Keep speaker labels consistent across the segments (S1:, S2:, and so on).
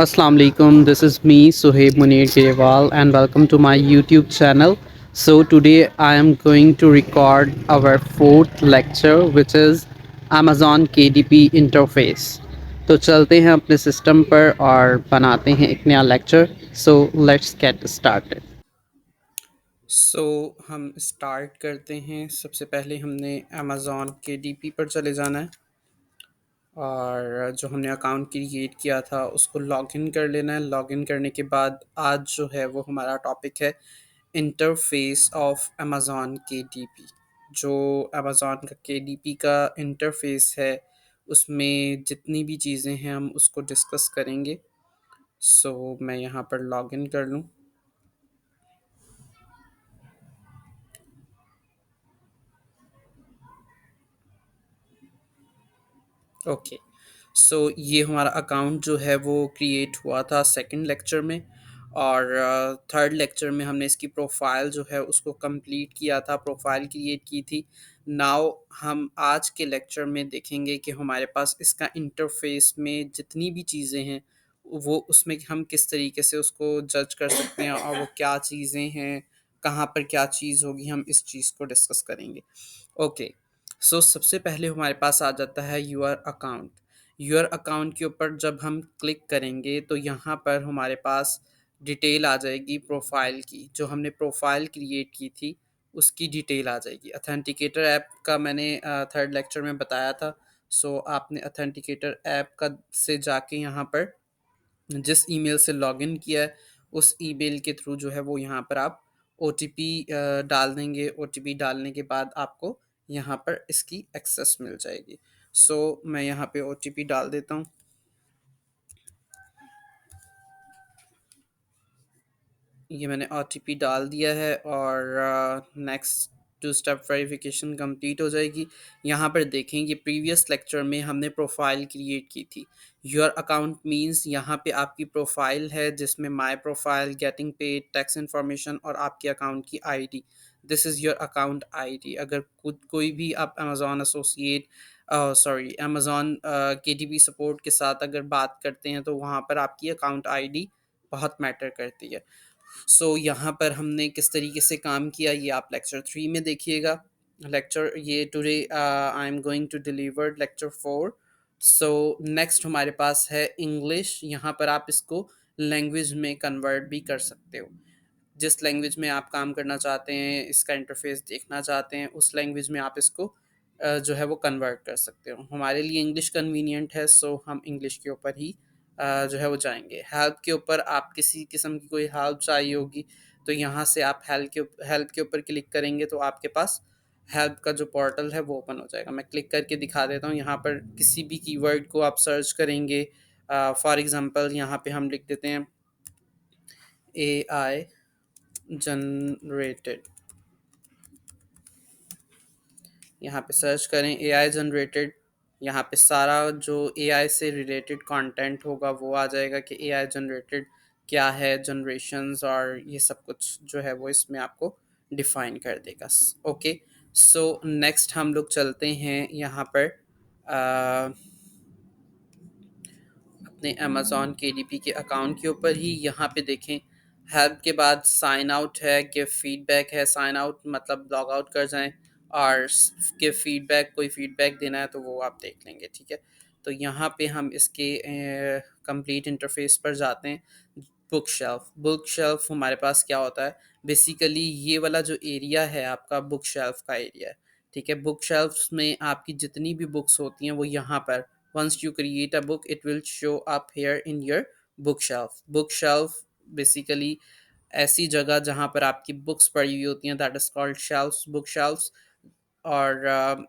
S1: Assalamu alaikum. This is me, Suhaib Munir Grewal, and welcome to my YouTube channel. So, today I am going to record our fourth lecture, which is Amazon KDP interface. तो चलते हैं अपने system पर और बनाते हैं एक नया lecture. So let's get started. So हम स्टार्ट करते हैं. सबसे पहले हमने अमेज़ॉन KDP पर चले जाना है और जो हमने अकाउंट क्रिएट किया था उसको लॉगिन कर लेना है. लॉगिन करने के बाद आज जो है वो हमारा टॉपिक है इंटरफेस ऑफ अमेज़ॉन KDP. जो अमेज़ॉन का KDP का इंटरफेस है उसमें जितनी भी चीज़ें हैं हम उसको डिस्कस करेंगे. सो मैं यहाँ पर लॉगिन कर लूँ. ओके. सो ये हमारा अकाउंट जो है वो क्रिएट हुआ था सेकंड लेक्चर में और थर्ड लेक्चर में हमने इसकी प्रोफाइल जो है उसको कंप्लीट किया था, प्रोफाइल क्रिएट की थी. नाउ हम आज के लेक्चर में देखेंगे कि हमारे पास इसका इंटरफेस में जितनी भी चीज़ें हैं वो उसमें हम किस तरीके से उसको जज कर सकते हैं और वो क्या चीज़ें हैं, कहाँ पर क्या चीज़ होगी, हम इस चीज़ को डिस्कस करेंगे. ओके. सो सबसे पहले हमारे पास आ जाता है यूर अकाउंट. यूर अकाउंट के ऊपर जब हम क्लिक करेंगे तो यहाँ पर हमारे पास डिटेल आ जाएगी प्रोफाइल की. जो हमने प्रोफाइल क्रिएट की थी उसकी डिटेल आ जाएगी. अथेंटिकेटर ऐप का मैंने थर्ड लेक्चर में बताया था. सो आपने अथेंटिकेटर ऐप का से जाके यहाँ पर जिस ईमेल से लॉगिन किया है उस ईमेल के थ्रू जो है वो यहाँ पर आप ओटीपी डाल देंगे. ओटीपी डालने के बाद आपको यहाँ पर इसकी एक्सेस मिल जाएगी. सो मैं यहाँ पे ओटीपी डाल देता हूँ. ये मैंने ओटीपी डाल दिया है और next two step verification complete हो जाएगी. यहाँ पर देखें कि प्रीवियस लेक्चर में हमने प्रोफाइल क्रिएट की थी. योर अकाउंट मींस यहाँ पे आपकी प्रोफाइल है जिसमें my profile, getting paid, tax information और आपके अकाउंट की ID. This is your account ID. अगर खुद कोई भी आप Amazon associate sorry Amazon KDP support के साथ अगर बात करते हैं तो वहाँ पर आपकी अकाउंट आईडी बहुत मैटर करती है. सो यहाँ पर हमने किस तरीके से काम किया ये आप लेक्चर 3 में देखिएगा. लेक्चर ये today I am going to deliver lecture 4. So next हमारे पास है इंग्लिश. यहाँ पर आप इसको लैंग्वेज में कन्वर्ट भी कर सकते हो. जिस लैंग्वेज में आप काम करना चाहते हैं, इसका इंटरफेस देखना चाहते हैं, उस लैंग्वेज में आप इसको जो है वो कन्वर्ट कर सकते हो. हमारे लिए इंग्लिश कन्वीनियंट है सो हम इंग्लिश के ऊपर ही जो है वो जाएंगे. हेल्प के ऊपर आप किसी किस्म की कोई हेल्प चाहिए होगी तो यहाँ से आप हेल्प के ऊपर क्लिक करेंगे तो आपके पास हेल्प का जो पोर्टल है वो ओपन हो जाएगा. मैं क्लिक करके दिखा देता हूँ. यहाँ पर किसी भी कीवर्ड को आप सर्च करेंगे. फॉर एग्जांपल यहाँ पे हम लिख देते हैं AI जनरेटेड. यहाँ पे सर्च करें AI जनरेटेड. यहाँ पे सारा जो AI से रिलेटेड कंटेंट होगा वो आ जाएगा कि AI जनरेटेड क्या है, जनरेशंस और ये सब कुछ जो है वो इसमें आपको डिफाइन कर देगा. ओके. सो नेक्स्ट हम लोग चलते हैं यहाँ पर अपने अमेज़ॉन KDP के अकाउंट के ऊपर ही. यहाँ पे देखें हेल्प के बाद साइन आउट है, गिव फीडबैक है. साइन आउट मतलब लॉग आउट कर जाएं और गिव फीडबैक, कोई फीडबैक देना है तो वो आप देख लेंगे. ठीक है. तो यहाँ पे हम इसके कंप्लीट इंटरफेस पर जाते हैं. Book shelf. बुक शेल्फ हमारे पास क्या होता है, बेसिकली ये वाला जो एरिया है आपका बुक शेल्फ का एरिया है. ठीक है. बुक शेल्फ में आपकी जितनी भी बुक्स होती हैं वो यहाँ पर once you create a book it will show up here in your bookshelf basically ऐसी जगह जहाँ पर आपकी बुक्स पड़ी हुई होती हैं that is called shelves, bookshelves. और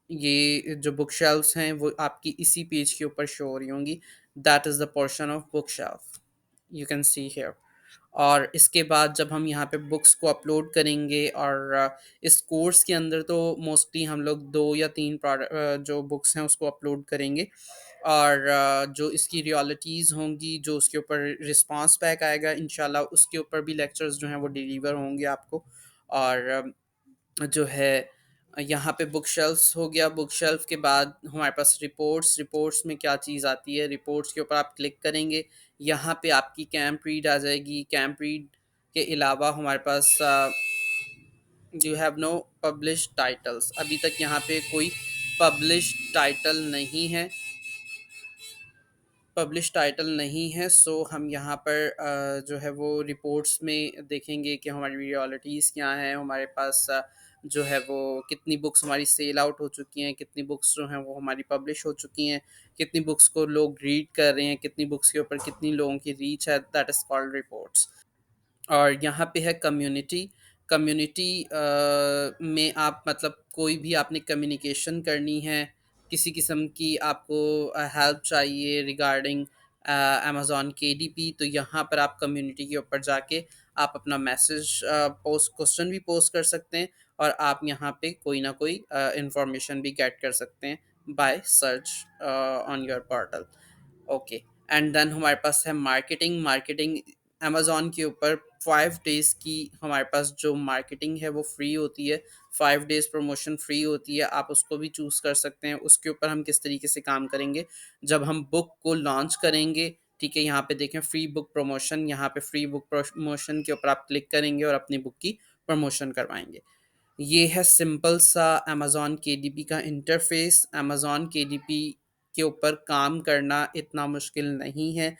S1: ये जो बुक शेल्फ्स हैं वो आपकी इसी पेज के ऊपर शो हो रही होंगी. That is the portion of book shelf you can see here. और इसके बाद जब हम यहाँ पे बुक्स को अपलोड करेंगे और इस कोर्स के अंदर तो मोस्टली हम लोग 2 या 3 प्रोडक्ट जो बुक्स हैं उसको अपलोड करेंगे. और जो इसकी रियलिटीज़ होंगी, जो उसके ऊपर रिस्पांस बैक आएगा इंशाल्लाह उसके ऊपर भी लेक्चर्स जो हैं वो डिलीवर होंगे आपको. और जो है यहाँ पे बुक शेल्फ्स हो गया, बुक शेल्फ के बाद हमारे पास रिपोर्ट्स, रिपोर्ट्स में क्या चीज़ आती है, रिपोर्ट्स के ऊपर आप क्लिक करेंगे, यहाँ पे आपकी कैंप रीड आ जाएगी। कैंप रीड के अलावा हमारे पास you have no published titles, अभी तक यहाँ पे कोई पब्लिश्ड टाइटल नहीं है, पब्लिश टाइटल नहीं है। सो हम यहाँ पर जो है वो रिपोर्ट्स में देखेंगे कि हमारी रियलिटीज़ क्या हैं, हमारे पास जो है वो कितनी बुक्स हमारी सेल आउट हो चुकी हैं, कितनी बुक्स जो हैं वो हमारी पब्लिश हो चुकी हैं, कितनी बुक्स को लोग रीड कर रहे हैं, कितनी बुक्स के ऊपर कितनी लोगों की रीच है, दैट इज़ कॉल्ड रिपोर्ट्स। और यहाँ पे है कम्युनिटी। कम्युनिटी में आप मतलब कोई भी आपने कम्युनिकेशन करनी है, किसी किस्म की आपको हेल्प चाहिए रिगार्डिंग अमेज़न केडीपी, तो यहाँ पर आप कम्युनिटी के ऊपर जाके आप अपना मैसेज पोस्ट क्वेश्चन भी पोस्ट कर सकते हैं, और आप यहाँ पे कोई ना कोई इंफॉर्मेशन भी गेट कर सकते हैं by search on your portal. Okay. And then हमारे पास है मार्केटिंग। मार्केटिंग अमेज़न के ऊपर 5 डेज़ की हमारे पास जो मार्केटिंग है वो फ्री होती है, 5 डेज़ प्रमोशन फ्री होती है, आप उसको भी चूज़ कर सकते हैं। उसके ऊपर हम किस तरीके से काम करेंगे, जब हम बुक को लॉन्च करेंगे, ठीक है, यहाँ पे देखें फ्री बुक प्रमोशन, यहाँ पे फ्री बुक प्रमोशन के ऊपर आप क्लिक करेंगे और अपनी बुक की प्रमोशन करवाएँगे। ये है सिंपल सा अमेज़न केडीपी का इंटरफ़ेस। अमेज़न केडीपी के ऊपर काम करना इतना मुश्किल नहीं है।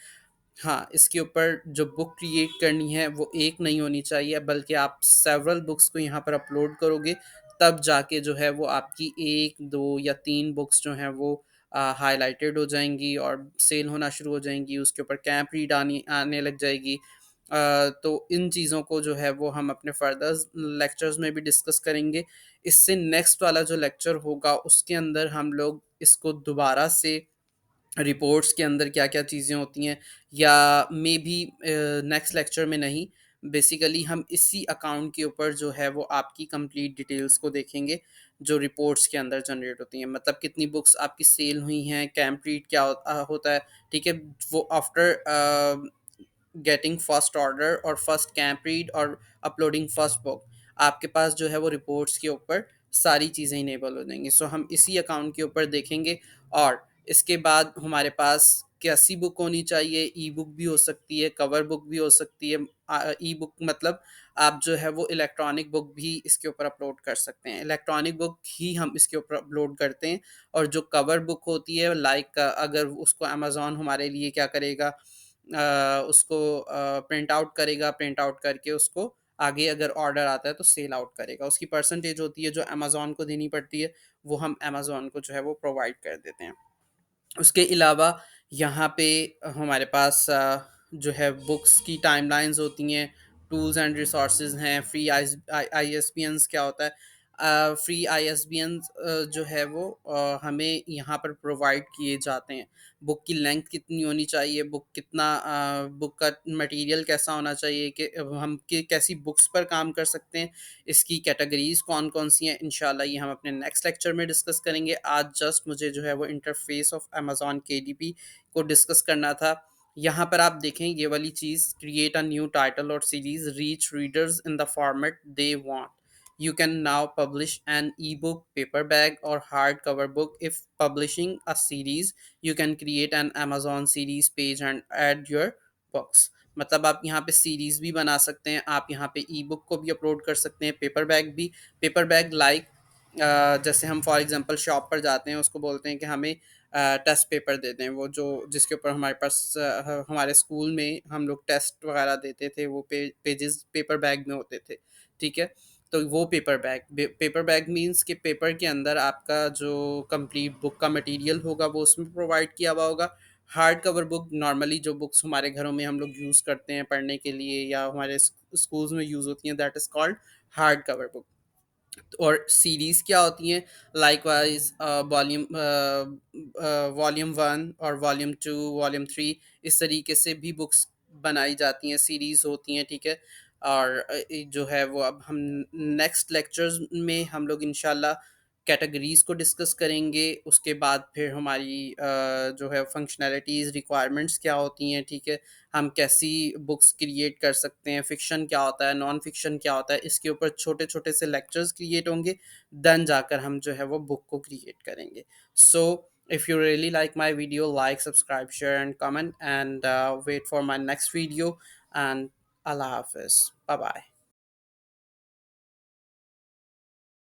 S1: हाँ, इसके ऊपर जो बुक क्रिएट करनी है वो एक नहीं होनी चाहिए, बल्कि आप सेवरल बुक्स को यहाँ पर अपलोड करोगे, तब जाके जो है वो आपकी 1, 2 या 3 बुक्स जो हैं वो हाइलाइटेड हो जाएँगी और सेल होना शुरू हो जाएँगी, उसके ऊपर कैंप रीड आनी आने लग जाएगी। तो इन चीज़ों को जो है वो हम अपने फर्दर लेक्चर्स में भी डिस्कस करेंगे। इससे नेक्स्ट वाला जो लेक्चर होगा उसके अंदर हम लोग इसको दोबारा से रिपोर्ट्स के अंदर क्या-क्या चीज़ें होती हैं, या मे बी नेक्स्ट लेक्चर में नहीं, बेसिकली हम इसी अकाउंट के ऊपर जो है वो आपकी कंप्लीट डिटेल्स को देखेंगे, जो रिपोर्ट्स के अंदर जनरेट होती हैं। मतलब कितनी बुक्स आपकी सेल हुई हैं, कैंप रीड क्या होता है, ठीक है? वो आफ्टर गेटिंग फर्स्ट ऑर्डर और फर्स्ट कैंप रीड और अपलोडिंग फर्स्ट बुक, आपके पास जो है वो रिपोर्ट्स के ऊपर सारी चीज़ें इनेबल हो जाएंगी। सो हम इसी अकाउंट के ऊपर देखेंगे। और इसके बाद हमारे पास कैसी बुक होनी चाहिए, ई बुक भी हो सकती है, कवर बुक भी हो सकती है। ई बुक मतलब आप जो है वो इलेक्ट्रॉनिक बुक भी इसके ऊपर अपलोड कर सकते हैं, इलेक्ट्रॉनिक बुक ही हम इसके ऊपर अपलोड करते हैं। और जो कवर बुक होती है, लाइक अगर उसको अमेज़न हमारे लिए क्या करेगा, उसको प्रिंट आउट करेगा, प्रिंट आउट करके उसको आगे अगर ऑर्डर आता है तो सेल आउट करेगा। उसकी परसेंटेज होती है जो अमेज़न को देनी पड़ती है, वो हम अमेज़न को जो है वो प्रोवाइड कर देते हैं। उसके अलावा यहाँ पे हमारे पास जो है बुक्स की टाइमलाइंस होती हैं, टूल्स एंड रिसोर्सेज हैं, फ्री आईएसबीएन्स क्या होता है, फ्री आईएसबीएन्स जो है वो हमें यहाँ पर प्रोवाइड किए जाते हैं। बुक की लेंथ कितनी होनी चाहिए, बुक कितना बुक का मटेरियल कैसा होना चाहिए, कि हम कैसी बुक्स पर काम कर सकते हैं, इसकी कैटेगरीज़ कौन-कौन सी हैं, इंशाल्लाह ये हम अपने नेक्स्ट लेक्चर में डिस्कस करेंगे। आज जस्ट मुझे जो है वो इंटरफ़ेस ऑफ अमेज़न केडीपी को डिस्कस करना था। यहाँ पर आप देखें ये वाली चीज़, क्रिएट अ न्यू टाइटल और series, reach readers in the format they want. You can now publish an ebook, paperback, or hardcover book. If publishing a series, you can create an Amazon series page and add your books. मतलब आप यहाँ पे series भी बना सकते हैं, आप यहाँ पे ई बुक को भी अपलोड कर सकते हैं, पेपर बैग भी। पेपर बैग लाइक जैसे हम फॉर एग्जांपल शॉप पर जाते हैं, उसको बोलते हैं कि हमें टेस्ट पेपर दे दें, वो जो जिसके ऊपर हमारे पास हमारे स्कूल में हम लोग टेस्ट वगैरह देते थे, वो पेजेस पेपर बैग में होते थे, ठीक है? तो वो पेपर बैग मीन्स कि पेपर के अंदर आपका जो कंप्लीट बुक का मटेरियल होगा वो उसमें प्रोवाइड किया हुआ होगा। हार्ड कवर बुक नॉर्मली जो बुक्स हमारे घरों में हम लोग यूज़ करते हैं पढ़ने के लिए, या हमारे स्कूल्स में यूज़ होती हैं, that is called hard cover book. और सीरीज़ क्या होती हैं, लाइकवाइज वॉल्यूम 1 और वॉल्यूम 2, वॉल्यूम 3, इस तरीके से भी बुक्स बनाई जाती हैं, सीरीज़ होती हैं, ठीक है? और जो है वो अब हम नेक्स्ट लेक्चर्स में हम लोग इंशाल्लाह कैटेगरीज़ को डिस्कस करेंगे, उसके बाद फिर हमारी जो है फंक्शनैलिटीज़, रिक्वायरमेंट्स क्या होती हैं, ठीक है? हम कैसी बुक्स क्रिएट कर सकते हैं, फ़िक्शन क्या होता है, नॉन फ़िक्शन क्या होता है, इसके ऊपर छोटे-छोटे से लेक्चर्स क्रिएट होंगे, देन जाकर हम जो है वो बुक को क्रिएट करेंगे। सो if you really like my video, like, subscribe, share and comment, and wait for my next video, and Allah Hafiz. Bye bye.